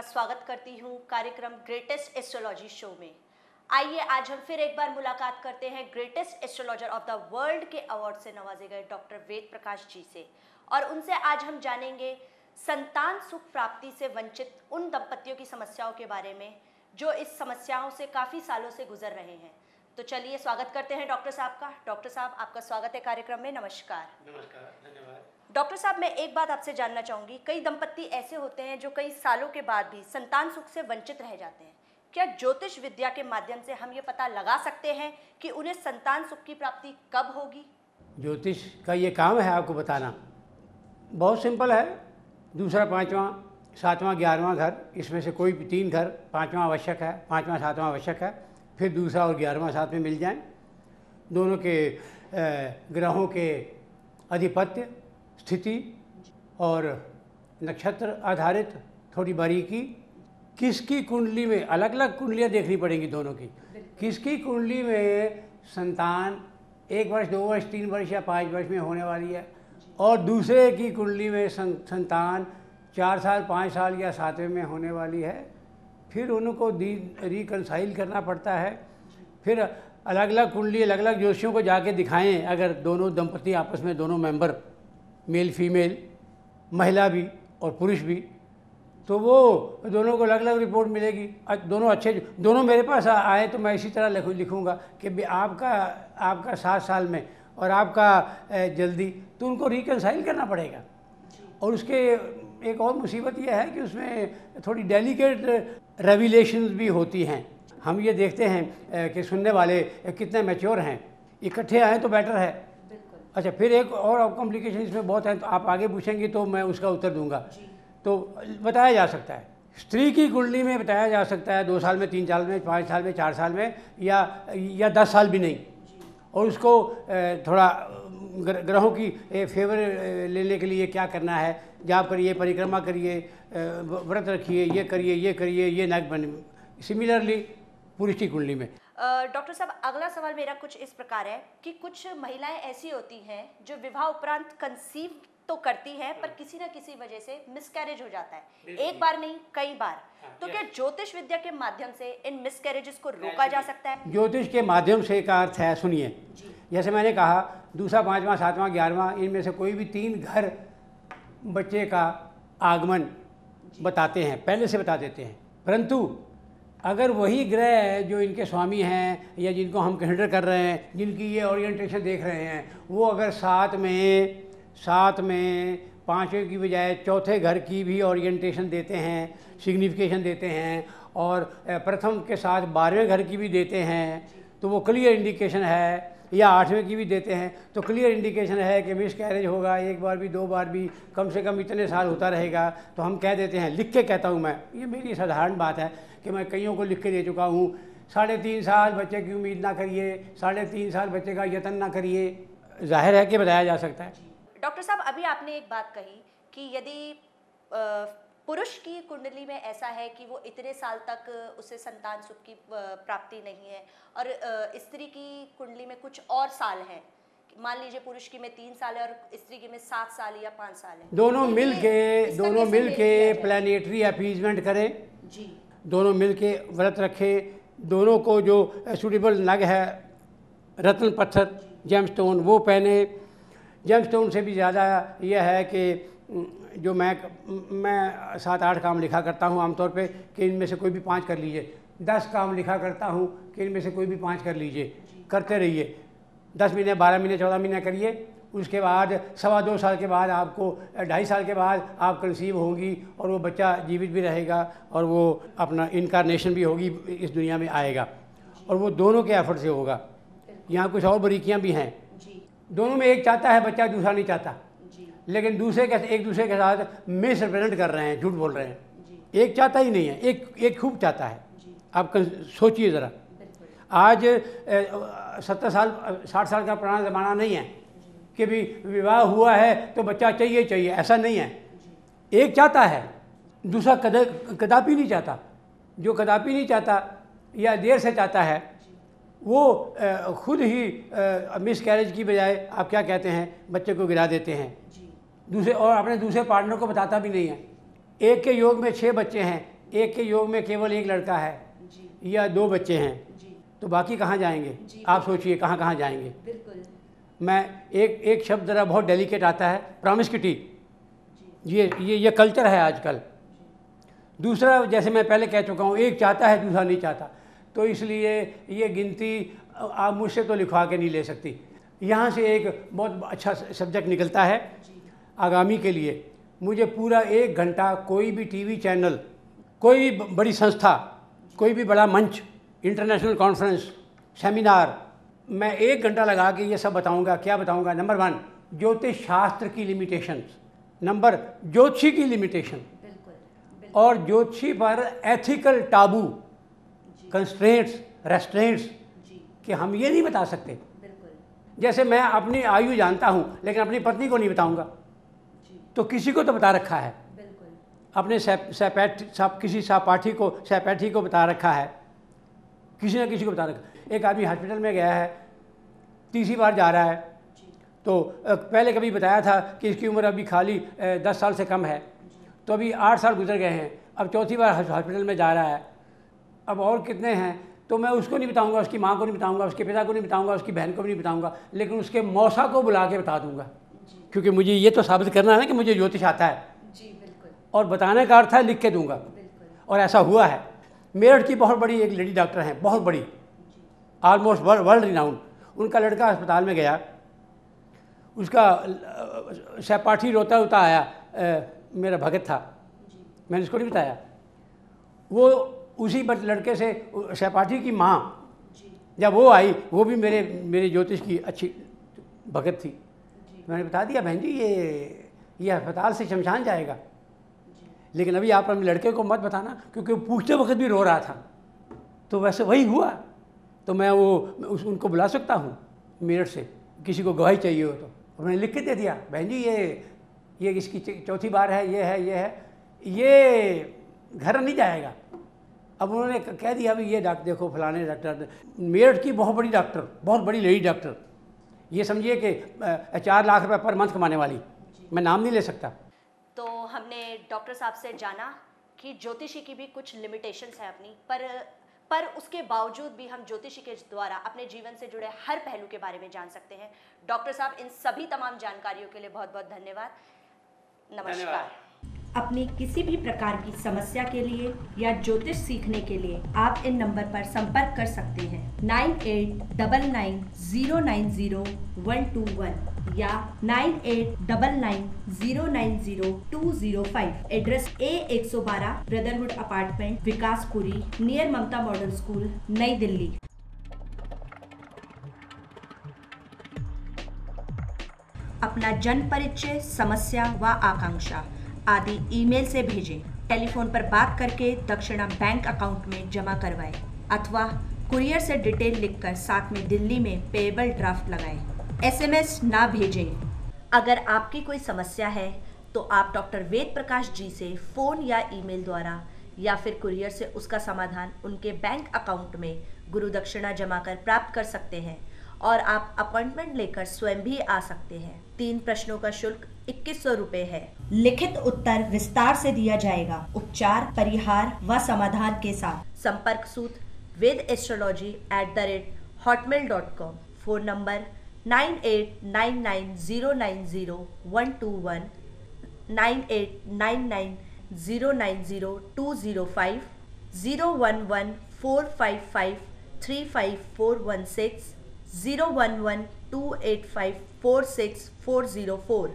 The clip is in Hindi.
स्वागत करती हूँ कार्यक्रम ग्रेटेस्ट एस्ट्रोलॉजी शो में। आइए आज हम फिर एक बार मुलाकात करते हैं greatest astrologer of the world के अवार्ड से नवाजे गए डॉक्टर वेद प्रकाश जी से, और उनसे आज हम जानेंगे संतान सुख प्राप्ति से वंचित उन दंपतियों की समस्याओं के बारे में जो इस समस्याओं से काफ़ी सालों से गुजर रहे हैं। तो चलिए स्वागत करते हैं डॉक्टर साहब का। डॉक्टर साहब, आपका स्वागत है कार्यक्रम में। नमस्कार। नमस्कार, धन्यवाद। डॉक्टर साहब, मैं एक बात आपसे जानना चाहूँगी, कई दंपत्ति ऐसे होते हैं जो कई सालों के बाद भी संतान सुख से वंचित रह जाते हैं। क्या ज्योतिष विद्या के माध्यम से हम ये पता लगा सकते हैं कि उन्हें संतान सुख की प्राप्ति कब होगी? ज्योतिष का ये काम है आपको बताना। बहुत सिंपल है। दूसरा, पाँचवां, सातवां, 11वां घर, इसमें से कोई भी 3 घर, पाँचवां आवश्यक है, पाँचवां सातवां आवश्यक है, फिर दूसरा और 11वां साथ में मिल जाएं। दोनों के ग्रहों के आधिपत्य, स्थिति और नक्षत्र आधारित थोड़ी बारीकी, किसकी कुंडली में, अलग अलग कुंडलियाँ देखनी पड़ेंगी दोनों की। किसकी कुंडली में संतान 1 वर्ष, 2 वर्ष, 3 वर्ष या 5 वर्ष में होने वाली है, और दूसरे की कुंडली में संतान 4 साल, 5 साल या 7वें में होने वाली है। फिर उनको रिकंसाइल करना पड़ता है। फिर अलग अलग कुंडली, अलग अलग ज्योतिषियों को जाके दिखाएं। अगर दोनों दंपति आपस में, दोनों मेंबर, मेल फीमेल, महिला भी और पुरुष भी, तो वो दोनों को अलग अलग रिपोर्ट मिलेगी। दोनों अच्छे, दोनों मेरे पास आए तो मैं इसी तरह लिखूँगा कि आपका 7 साल में और आपका जल्दी, तो उनको रिकंसाइल करना पड़ेगा। और उसके एक और मुसीबत यह है कि उसमें थोड़ी डेलिकेट रेविलेशंस भी होती हैं। हम ये देखते हैं कि सुनने वाले कितने मैच्योर हैं, इकट्ठे आए तो बेटर है। अच्छा, फिर एक और कॉम्प्लिकेशन इसमें बहुत है, तो आप आगे पूछेंगे तो मैं उसका उत्तर दूंगा। तो बताया जा सकता है, स्त्री की कुंडली में बताया जा सकता है 2 साल में, 3 साल में, 5 साल में, 4 साल में, या 10 साल भी नहीं। और उसको थोड़ा ग्रहों की फेवर लेने के लिए क्या करना है, जाप करिए, परिक्रमा करिए, व्रत रखिए, ये करिए, ये करिए, ये नग बन। सिमिलरली पुरुष की कुंडली में। डॉक्टर साहब, अगला सवाल मेरा कुछ इस प्रकार है कि कुछ महिलाएं ऐसी होती हैं जो विवाह उपरांत कंसीव तो करती हैं, पर किसी न किसी वजह से मिसकैरेज हो जाता है, एक बार नहीं कई बार। तो क्या ज्योतिष विद्या के माध्यम से इन मिसकैरेजेस को रोका जा सकता है? ज्योतिष के माध्यम से का अर्थ है, सुनिए, जैसे मैंने कहा, दूसरा, पाँचवां, सातवां, 11वां, इनमें से कोई भी 3 घर बच्चे का आगमन बताते हैं, पहले से बता देते हैं। परंतु अगर वही ग्रह जो इनके स्वामी हैं या जिनको हम कंसिडर कर रहे हैं, जिनकी ये ओरिएंटेशन देख रहे हैं, वो अगर साथ में 5वें की बजाय चौथे घर की भी ओरिएंटेशन देते हैं, सिग्निफिकेशन देते हैं, और प्रथम के साथ 12वें घर की भी देते हैं, तो वो क्लियर इंडिकेशन है। या 8वें की भी देते हैं तो क्लियर इंडिकेशन है कि मिसकैरेज होगा, 1 बार भी, 2 बार भी, कम से कम इतने साल होता रहेगा। तो हम कह देते हैं, लिख के कहता हूँ मैं, ये मेरी साधारण बात है कि मैं कईयों को लिख के दे चुका हूँ, 3.5 साल बच्चे की उम्मीद ना करिए, 3.5 साल बच्चे का यत्न ना करिए। जाहिर है कि बताया जा सकता है। डॉक्टर साहब, अभी आपने एक बात कही कि यदि पुरुष की कुंडली में ऐसा है कि वो इतने साल तक उसे संतान सुख की प्राप्ति नहीं है, और स्त्री की कुंडली में कुछ और साल हैं, मान लीजिए पुरुष की में 3 साल है और स्त्री की में 7 साल या 5 साल है, दोनों मिल के प्लानिटरी अपीजमेंट करें जी, दोनों मिल के व्रत रखें, दोनों को जो सूटेबल नग है, रत्न पत्थर, जेमस्टोन, वो पहने। जेमस्टोन से भी ज़्यादा यह है कि जो मैं 7-8 काम लिखा करता हूँ आमतौर पे कि इनमें से कोई भी 5 कर लीजिए। 10 काम लिखा करता हूँ कि इनमें से कोई भी 5 कर लीजिए, करते रहिए। 10 महीने, 12 महीने, 14 महीने करिए। उसके बाद 2.25 साल के बाद आपको, 2.5 साल के बाद आप कंसीव होंगी, और वो बच्चा जीवित भी रहेगा, और वो अपना इनकारनेशन भी होगी, इस दुनिया में आएगा, और वो दोनों के एफर्ट से होगा। यहाँ कुछ और बारीकियाँ भी हैं। दोनों में एक चाहता है बच्चा, दूसरा नहीं चाहता, लेकिन एक दूसरे के साथ मिस रिप्रेजेंट कर रहे हैं, झूठ बोल रहे हैं। एक चाहता ही नहीं है, एक खूब चाहता है। आप सोचिए ज़रा, आज 70 साल 60 साल का पुराना ज़माना नहीं है कि भी विवाह हुआ है तो बच्चा चाहिए, ऐसा नहीं है। एक चाहता है, दूसरा कदापि नहीं चाहता। जो कदापि नहीं चाहता या देर से चाहता है, वो खुद ही मिसकैरेज की बजाय आप क्या कहते हैं, बच्चे को गिरा देते हैं। और अपने दूसरे पार्टनर को बताता भी नहीं है। एक के योग में 6 बच्चे हैं, एक के योग में केवल एक लड़का है जी या 2 बच्चे हैं, जी तो बाकी कहाँ जाएंगे? जी, आप सोचिए कहाँ कहाँ जाएंगे। बिल्कुल मैं एक शब्द ज़रा बहुत डेलिकेट आता है, प्रॉमिस्क्यूटी। ये कल्चर है आजकल। दूसरा, जैसे मैं पहले कह चुका हूँ, एक चाहता है दूसरा नहीं चाहता, तो इसलिए ये गिनती आप मुझसे तो लिखवा के नहीं ले सकती। यहाँ से एक बहुत अच्छा सब्जेक्ट निकलता है आगामी के लिए। मुझे पूरा 1 घंटा कोई भी टीवी चैनल, कोई भी बड़ी संस्था, कोई भी बड़ा मंच, इंटरनेशनल कॉन्फ्रेंस, सेमिनार, मैं 1 घंटा लगा के ये सब बताऊंगा। क्या बताऊंगा? नंबर 1, ज्योतिष शास्त्र की लिमिटेशंस। नंबर, ज्योतिषी की लिमिटेशन। बिल्कुल और ज्योतिषी पर एथिकल टाबू, कंस्ट्रेंट्स, रेस्ट्रेंट्स कि हम ये नहीं बता सकते। बिल्कुल जैसे मैं अपनी आयु जानता हूँ लेकिन अपनी पत्नी को नहीं बताऊंगा, तो किसी को तो बता रखा है। बिल्कुल अपने किसी सहपाठी को बता रखा है, किसी न किसी को बता रखा। एक आदमी हॉस्पिटल में गया है, तीसरी बार जा रहा है, तो पहले कभी बताया था कि इसकी उम्र अभी खाली 10 साल से कम है, तो अभी 8 साल गुजर गए हैं, अब चौथी बार हॉस्पिटल में जा रहा है, अब और कितने हैं, तो मैं उसको नहीं बताऊंगा, उसकी माँ को नहीं बताऊंगा, उसके पिता को नहीं बताऊंगा, उसकी बहन को भी नहीं बताऊंगा, लेकिन उसके मौसा को बुला के बता दूंगा, क्योंकि मुझे ये तो साबित करना है ना कि मुझे ज्योतिष आता है। जी बिल्कुल और बताने का अर्थ है लिख के दूंगा। और ऐसा हुआ है। मेरठ की बहुत बड़ी एक लेडी डॉक्टर हैं, बहुत बड़ी, ऑलमोस्ट वर्ल्ड रिनाउंड। उनका लड़का अस्पताल में गया, उसका सहपाठी रोता रोता आया, मेरा भगत था, मैंने इसको नहीं बताया। वो उसी लड़के से, सहपाठी की माँ, जब वो आई, वो भी मेरे ज्योतिष की अच्छी भगत थी। मैंने बता दिया, बहन जी ये अस्पताल से शमशान जाएगा, लेकिन अभी आप अपने लड़के को मत बताना, क्योंकि वो पूछते वक्त भी रो रहा था। तो वैसे वही हुआ। तो मैं उनको बुला सकता हूँ मेरठ से, किसी को गवाही चाहिए हो तो मैंने लिख के दे दिया, बहन जी ये इसकी चौथी बार है, ये घर नहीं जाएगा। अब उन्होंने कह दिया, अभी ये डॉक्टर देखो, फलाने डॉक्टर, मेरठ की बहुत बड़ी डॉक्टर, बहुत बड़ी लेडी डॉक्टर, ये समझिए कि 4 लाख रुपए पर मंथ कमाने वाली, मैं नाम नहीं ले सकता। तो हमने डॉक्टर साहब से जाना कि ज्योतिषी की भी कुछ लिमिटेशंस है अपनी, पर उसके बावजूद भी हम ज्योतिषी के द्वारा अपने जीवन से जुड़े हर पहलू के बारे में जान सकते हैं। डॉक्टर साहब, इन सभी तमाम जानकारियों के लिए बहुत बहुत धन्यवाद। नमस्कार। अपनी किसी भी प्रकार की समस्या के लिए या ज्योतिष सीखने के लिए आप इन नंबर पर संपर्क कर सकते हैं 9899090121 या 9899090205। Address A112 brotherhood apartment, Vikaspuri, near Mamta model school, Nai Delhi. अपना जन्म परिचय, समस्या व आकांक्षा आदि ईमेल से भेजें। टेलीफोन पर बात करके दक्षिणा बैंक अकाउंट में जमा करवाएं अथवा कुरियर से डिटेल लिखकर साथ में दिल्ली में पेएबल ड्राफ्ट लगाएं। SMS ना भेजें। अगर आपकी कोई समस्या है तो आप डॉक्टर वेद प्रकाश जी से फ़ोन या ईमेल द्वारा या फिर कुरियर से उसका समाधान उनके बैंक अकाउंट में गुरु दक्षिणा जमा कर प्राप्त कर सकते हैं और आप अपॉइंटमेंट लेकर स्वयं भी आ सकते हैं। 3 प्रश्नों का शुल्क 2100 रुपये है। लिखित उत्तर विस्तार से दिया जाएगा, उपचार, परिहार व समाधान के साथ। संपर्क सूत्र vedastrology@hotmail.com। Phone number 9899090121, 9899090205, 01145535416, 01128546404।